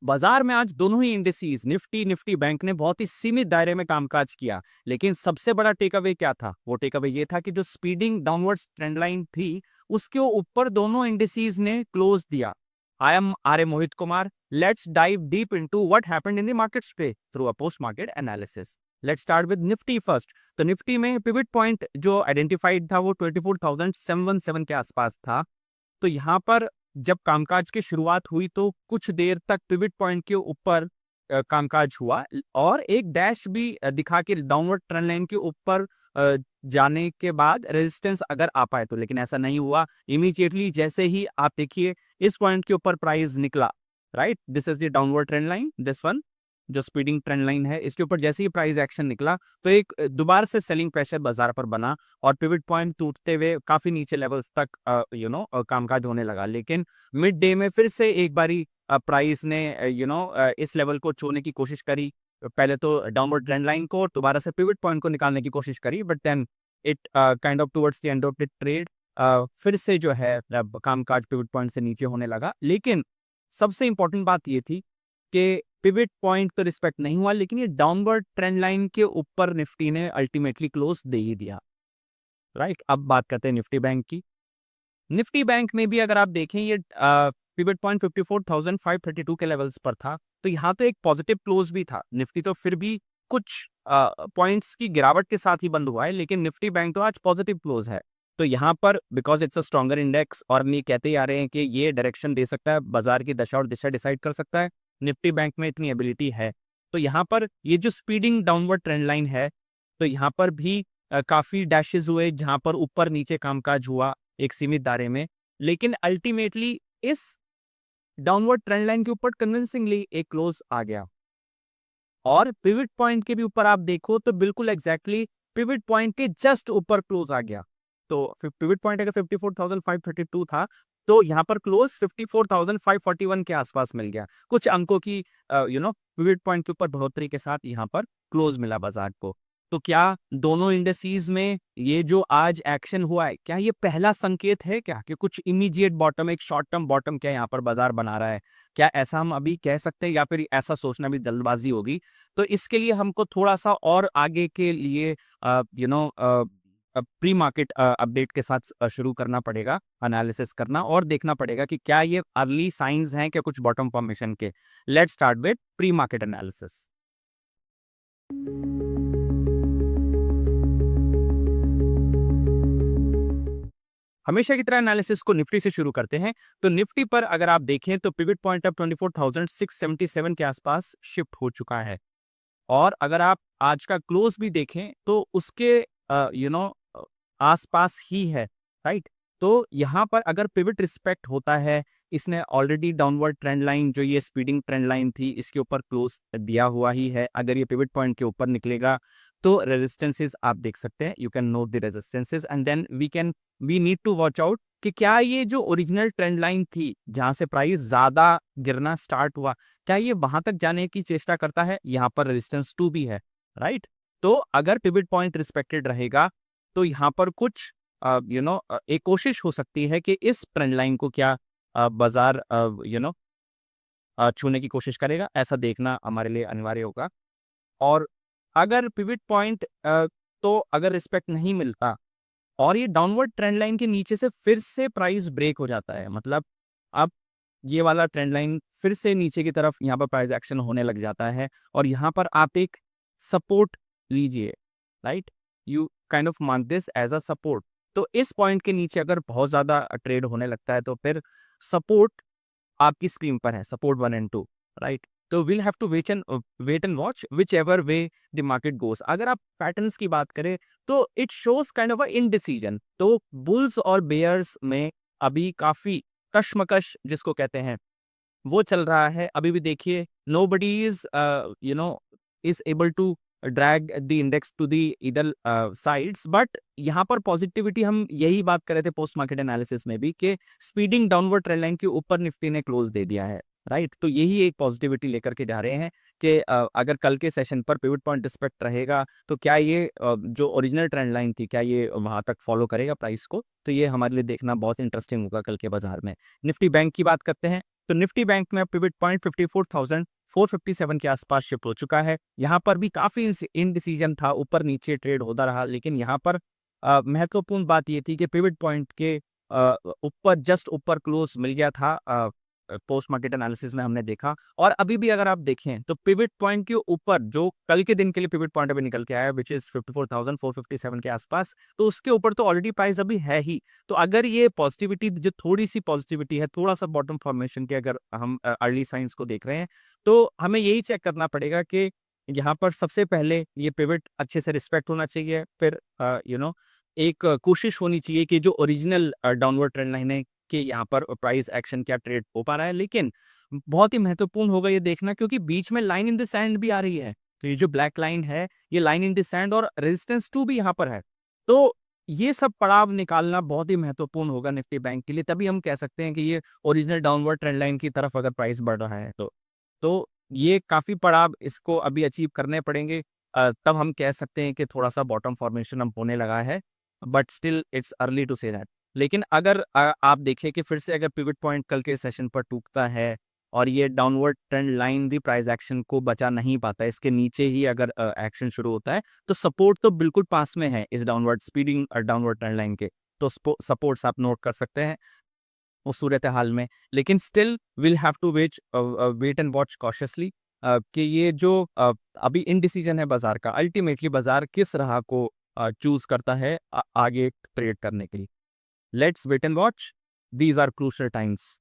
बाजार में आज दोनों ही इंडिसेस निफ्टी बैंक ने बहुत ही सीमित दायरे में कामकाज किया। लेकिन सबसे बड़ा टेक अवे क्या था? वो टेक अवे ये था कि जो स्पीडिंग डाउनवर्ड्स ट्रेंड लाइन थी उसके ऊपर दोनों इंडिसेस ने क्लोज दिया। I am R A Mohit Kumar. Let's dive deep into what happened in the markets today through a post market analysis. Let's start with Nifty first. तो निफ्टी में pivot point जो identified था वो 24,717 के आसपास था। तो यहाँ पर जब कामकाज की शुरुआत हुई तो कुछ देर तक पिवट पॉइंट के ऊपर कामकाज हुआ और एक डैश भी दिखा के डाउनवर्ड ट्रेंड लाइन के ऊपर जाने के बाद रेजिस्टेंस अगर आ पाए तो, लेकिन ऐसा नहीं हुआ। इमीडिएटली जैसे ही आप देखिए इस पॉइंट के ऊपर प्राइस निकला, right, this is the downward trend line, this one जो स्पीडिंग ट्रेंड लाइन है, इसके ऊपर जैसे ही प्राइस एक्शन निकला तो एक दोबारा से सेलिंग प्रेशर बाजार पर बना और पिवट पॉइंट टूटते हुए काफी नीचे लेवल्स तक कामकाज होने लगा। लेकिन मिड डे में फिर से एक बारी प्राइस ने इस लेवल को छूने की कोशिश करी। पहले तो डाउनवर्ड ट्रेंड लाइन को, दोबारा से पिवट पॉइंट को निकालने की कोशिश करी, but then it kind of towards the end of the trade फिर से जो है कामकाज पिवट पॉइंट से नीचे होने लगा। लेकिन सबसे इंपॉर्टेंट बात ये थी कि पिवट पॉइंट तो रिस्पेक्ट नहीं हुआ, लेकिन ये डाउनवर्ड ट्रेंड लाइन के ऊपर निफ्टी ने अल्टीमेटली क्लोज दे ही दिया, राइट। अब बात करते हैं निफ्टी बैंक की। निफ्टी बैंक में भी अगर आप देखें ये पिवट पॉइंट 54,532 के लेवल्स पर था, तो यहाँ तो एक पॉजिटिव क्लोज भी था। निफ्टी तो फिर भी कुछ पॉइंट्स की गिरावट के साथ ही बंद हुआ है, लेकिन निफ्टी बैंक तो आज पॉजिटिव क्लोज है। तो यहाँ पर because it's a stronger index और हम ये कहते ही आ रहे हैं कि ये डायरेक्शन दे सकता है, बाजार की दशा और दिशा डिसाइड कर सकता है, निफ्टी बैंक में इतनी एबिलिटी है। तो यहाँ पर ये जो स्पीडिंग डाउनवर्ड ट्रेंड लाइन है, तो यहाँ पर भी काफी डैशेस हुए जहां पर ऊपर नीचे कामकाज हुआ एक सीमित दायरे में, लेकिन अल्टीमेटली इस डाउनवर्ड ट्रेंड लाइन के ऊपर कन्विंसिंगली एक क्लोज आ गया। और पिवट पॉइंट के भी ऊपर आप देखो तो बिल्कुल एग्जैक्टली पिवट पॉइंट के जस्ट ऊपर क्लोज आ गया। तो पिवट पॉइंट अगर 54,532 था तो यहाँ पर क्लोज 54,541 के आसपास मिल गया। कुछ अंकों की पिवट पॉइंट के ऊपर बढ़ोतरी के साथ यहाँ पर क्लोज मिला बाजार को। तो क्या दोनों इंडेसीज में ये जो आज एक्शन हुआ है, क्या ये पहला संकेत है क्या कि कुछ इमीडिएट बॉटम, एक शॉर्ट टर्म बॉटम क्या यहाँ पर बाजार बना रहा है? क्या ऐसा हम अभी कह सकते हैं या फिर ऐसा सोचना भी जल्दबाजी होगी? तो इसके लिए हमको थोड़ा सा और आगे के लिए प्री मार्केट अपडेट के साथ शुरू करना पड़ेगा, एनालिसिस करना और देखना पड़ेगा कि क्या ये अर्ली साइंस हैं कि कुछ बॉटम फॉर्मेशन के। Let's start with pre market analysis. हमेशा की तरह एनालिसिस को निफ्टी से शुरू करते हैं। तो निफ्टी पर अगर आप देखें तो पिवट पॉइंट अब 24,677 के आसपास शिफ्ट हो चुका है और अगर आप आज का क्लोज भी देखें तो उसके आसपास ही है, राइट। तो यहाँ पर अगर पिवट रिस्पेक्ट होता है, इसने ऑलरेडी डाउनवर्ड ट्रेंड लाइन जो ये स्पीडिंग ट्रेंड लाइन थी इसके ऊपर क्लोज दिया हुआ ही है। अगर ये पिवट पॉइंट के ऊपर निकलेगा तो रेजिस्टेंसेस आप देख सकते हैं, you can note the resistances and then we need to watch out कि क्या ये जो ओरिजिनल ट्रेंड लाइन थी जहां से प्राइस ज्यादा गिरना स्टार्ट हुआ, क्या ये वहां तक जाने की चेष्टा करता है? यहाँ पर रेजिस्टेंस 2 भी है, राइट। तो अगर पिवट पॉइंट रिस्पेक्टेड रहेगा तो यहाँ पर कुछ एक कोशिश हो सकती है कि इस ट्रेंड लाइन को क्या बाजार छूने की कोशिश करेगा, ऐसा देखना हमारे लिए अनिवार्य होगा। और अगर पिवट पॉइंट तो अगर रिस्पेक्ट नहीं मिलता और ये डाउनवर्ड ट्रेंड लाइन के नीचे से फिर से प्राइस ब्रेक हो जाता है, मतलब अब ये वाला ट्रेंड लाइन फिर से नीचे की तरफ यहाँ पर प्राइस एक्शन होने लग जाता है और यहाँ पर आप एक सपोर्ट लीजिए, right, you kind of mark this as a support. तो इस पॉइंट के नीचे अगर बहुत ज्यादा ट्रेड होने लगता है तो फिर सपोर्ट आपकी स्क्रीन पर है, सपोर्ट 1 एंड 2, राइट। तो will have to wait and watch which ever way the market goes. अगर आप पैटर्न्स की बात करें तो it shows kind of a indecision. तो बुल्स और बेयर्स में अभी काफी कशमकश जिसको कहते हैं वो चल रहा है। अभी भी देखिए nobody is able to drag the index to the either sides, but यहाँ पर पॉजिटिविटी हम यही बात कर रहे थे पोस्ट मार्केट एनालिसिस में भी कि स्पीडिंग डाउनवर्ड ट्रेंड लाइन के ऊपर निफ्टी ने क्लोज दे दिया है। राइट। तो यही एक पॉजिटिविटी लेकर के जा रहे हैं कि अगर कल के सेशन पर पिवट पॉइंट रिस्पेक्ट रहेगा तो क्या ये जो ओरिजिनल ट्रेंड लाइन थी क्या ये वहां तक फॉलो करेगा प्राइस को, तो ये हमारे लिए देखना बहुत इंटरेस्टिंग होगा कल के बाजार में। निफ्टी बैंक की बात करते हैं तो निफ्टी बैंक में पिवट पॉइंट 54,457 के आसपास शिफ्ट हो चुका है। यहाँ पर भी काफी इनडिसीजन था, ऊपर नीचे ट्रेड होता रहा, लेकिन यहाँ पर महत्वपूर्ण बात ये थी कि पिवट पॉइंट के ऊपर जस्ट ऊपर क्लोज मिल गया था। पोस्ट मार्केट एनालिसिस में हमने देखा, और अभी भी अगर आप देखें तो पिवट पॉइंट के ऊपर जो कल के दिन के लिए पिवट पॉइंट अभी निकल के आया विच इज 54,457 के आसपास, तो उसके ऊपर तो ऑलरेडी प्राइस अभी है ही। तो अगर ये पॉजिटिविटी, जो थोड़ी सी पॉजिटिविटी है, थोड़ा सा बॉटम फॉर्मेशन के अगर हम अर्ली साइंस को देख रहे हैं, तो हमें यही चेक करना पड़ेगा कि यहाँ पर सबसे पहले ये पिवट अच्छे से रिस्पेक्ट होना चाहिए, फिर एक कोशिश होनी चाहिए कि जो ओरिजिनल डाउनवर्ड ट्रेंड लाइन है कि यहाँ पर प्राइस एक्शन क्या ट्रेड हो पा रहा है। लेकिन बहुत ही महत्वपूर्ण होगा ये देखना, क्योंकि बीच में लाइन इन द सैंड भी आ रही है। तो ये जो ब्लैक लाइन है, ये लाइन इन द सैंड और रेजिस्टेंस 2 भी यहाँ पर है। तो ये सब पड़ाव निकालना बहुत ही महत्वपूर्ण होगा निफ्टी बैंक के लिए, तभी हम कह सकते हैं कि ये ओरिजिनल डाउनवर्ड ट्रेंड लाइन की तरफ अगर प्राइस बढ़ रहा है तो ये काफी पड़ाव इसको अभी अचीव करने पड़ेंगे। तब हम कह सकते हैं कि थोड़ा सा बॉटम फॉर्मेशन अब होने लगा है, but still it's early to say that. लेकिन अगर आप देखें कि फिर से अगर पिवट पॉइंट कल के सेशन पर टूटता है और ये डाउनवर्ड ट्रेंड लाइन दी प्राइस एक्शन को बचा नहीं पाता, इसके नीचे ही अगर एक्शन शुरू होता है, तो सपोर्ट तो बिल्कुल पास में है इस downward speeding downward trend line के। तो सपोर्ट्स आप नोट कर सकते हैं उस सूरत हाल में। लेकिन still will have to wait and watch cautiously कि ये जो अभी इनडिसीजन है बाजार का, अल्टीमेटली बाजार किस राह को चूज करता है आगे ट्रेड करने के लिए। Let's wait and watch, these are crucial times.